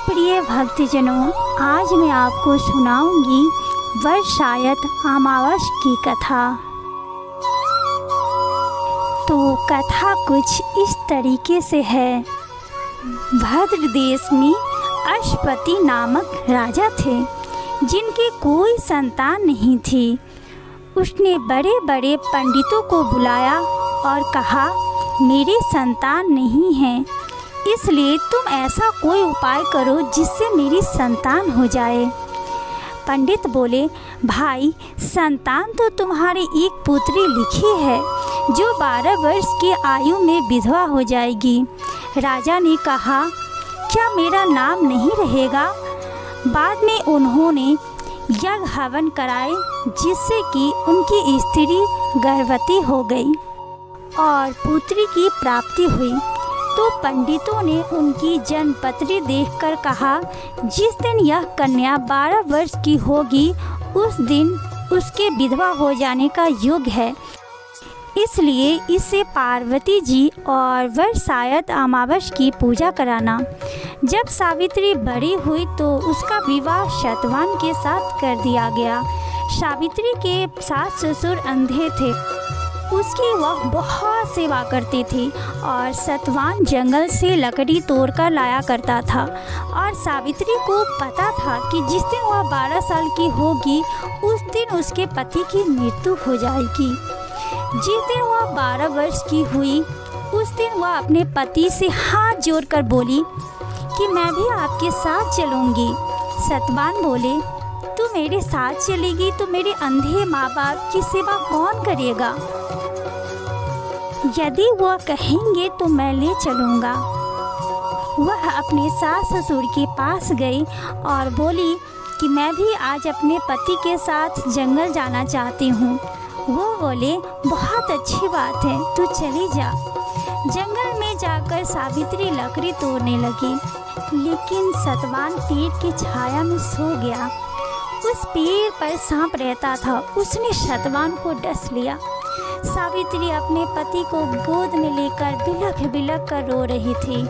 प्रिय भक्तजनों, आज मैं आपको सुनाऊंगी वर्षायत अमावस की कथा। तो कथा कुछ इस तरीके से है। भद्र देश में अश्वपति नामक राजा थे, जिनकी कोई संतान नहीं थी। उसने बड़े बड़े पंडितों को बुलाया और कहा, मेरी संतान नहीं है, इसलिए तुम ऐसा कोई उपाय करो जिससे मेरी संतान हो जाए। पंडित बोले, भाई, संतान तो तुम्हारी एक पुत्री लिखी है, जो 12 वर्ष की आयु में विधवा हो जाएगी। राजा ने कहा, क्या मेरा नाम नहीं रहेगा? बाद में उन्होंने यज्ञ हवन कराए, जिससे कि उनकी स्त्री गर्भवती हो गई और पुत्री की प्राप्ति हुई। तो पंडितों ने उनकी जन्मपत्री देखकर कहा, जिस दिन यह कन्या 12 वर्ष की होगी, उस दिन उसके विधवा हो जाने का योग है, इसलिए इसे पार्वती जी और वर्षायत अमावस की पूजा कराना। जब सावित्री बड़ी हुई तो उसका विवाह सतवान के साथ कर दिया गया। सावित्री के सास ससुर अंधे थे, उसकी वह बहुत सेवा करती थी और सतवान जंगल से लकड़ी तोड़कर लाया करता था। और सावित्री को पता था कि जिस दिन वह 12 साल की होगी, उस दिन उसके पति की मृत्यु हो जाएगी। जिस दिन वह 12 वर्ष की हुई, उस दिन वह अपने पति से हाथ जोड़कर बोली कि मैं भी आपके साथ चलूँगी। सतवान बोले, तू मेरे साथ चलेगी तो मेरे अंधे माँ बाप की सेवा कौन करेगा? यदि वह कहेंगे तो मैं ले चलूँगा। वह अपने सास ससुर के पास गई और बोली कि मैं भी आज अपने पति के साथ जंगल जाना चाहती हूँ। वो बोले, बहुत अच्छी बात है, तू चली जा। जंगल में जाकर सावित्री लकड़ी तोड़ने लगी, लेकिन सतवान पेड़ की छाया में सो गया। उस पेड़ पर सांप रहता था, उसने सतवान को डस लिया। सावित्री अपने पति को गोद में लेकर बिलख बिलख कर रो रही थी।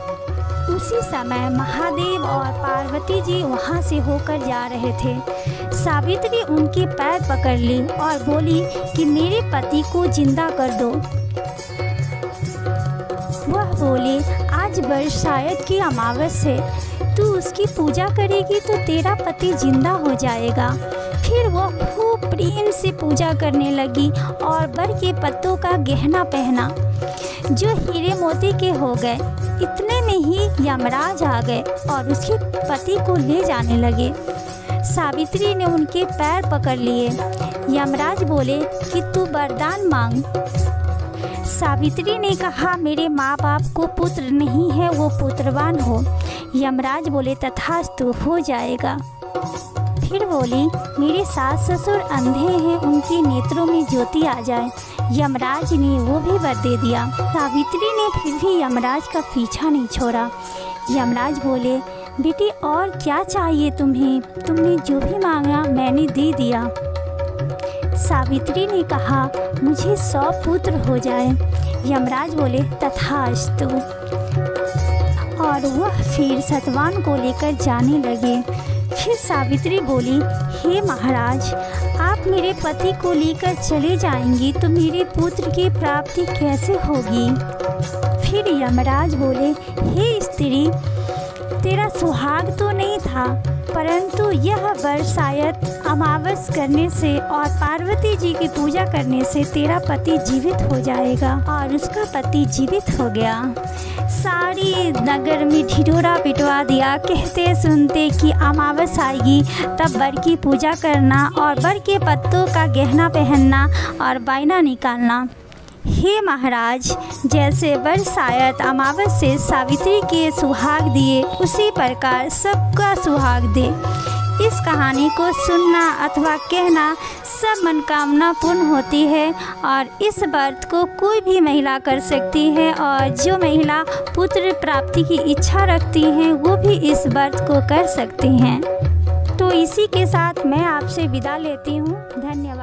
उसी समय महादेव और पार्वती जी वहाँ से होकर जा रहे थे। सावित्री उनके पैर पकड़ ली और बोली कि मेरे पति को जिंदा कर दो। वह बोले, आज वर्षायत की अमावस है, तू उसकी पूजा करेगी तो तेरा पति जिंदा हो जाएगा। फिर वह खूब प्रेम से पूजा करने लगी और बर के पत्तों का गहना पहना, जो हीरे मोती के हो गए। इतने में ही यमराज आ गए और उसके पति को ले जाने लगे। सावित्री ने उनके पैर पकड़ लिए। यमराज बोले कि तू वरदान मांग। सावित्री ने कहा, मेरे माँ बाप को पुत्र नहीं है, वो पुत्रवान हो। यमराज बोले, तथास्तु, हो जाएगा। फिर बोली, मेरे सास ससुर अंधे हैं, उनके नेत्रों में ज्योति आ जाए। यमराज ने वो भी वर दे दिया। सावित्री ने फिर भी यमराज का पीछा नहीं छोड़ा। यमराज बोले, बेटी, और क्या चाहिए तुम्हें? तुमने जो भी मांगा मैंने दे दिया। सावित्री ने कहा, मुझे 100 पुत्र हो जाए। यमराज बोले, तथास्तु। और वह फिर सतवान को लेकर जाने लगे। फिर सावित्री बोली, हे महाराज, आप मेरे पति को लेकर चले जाएंगी तो मेरे पुत्र की प्राप्ति कैसे होगी? फिर यमराज बोले, हे स्त्री, तेरा सुहाग तो नहीं था, परंतु यह वर्षायत अमावस करने से और पार्वती जी की पूजा करने से तेरा पति जीवित हो जाएगा। और उसका पति जीवित हो गया। सारी नगर में ढिढोरा पिटवा दिया। कहते सुनते कि अमावस आएगी तब वर की पूजा करना और वर के पत्तों का गहना पहनना और बायना निकालना। हे महाराज, जैसे वर्षायत अमावस से सावित्री के सुहाग दिए, उसी प्रकार सबका सुहाग दे। इस कहानी को सुनना अथवा कहना सब मनोकामना पूर्ण होती है और इस व्रत को कोई भी महिला कर सकती है। और जो महिला पुत्र प्राप्ति की इच्छा रखती हैं, वो भी इस व्रत को कर सकती हैं। तो इसी के साथ मैं आपसे विदा लेती हूँ। धन्यवाद।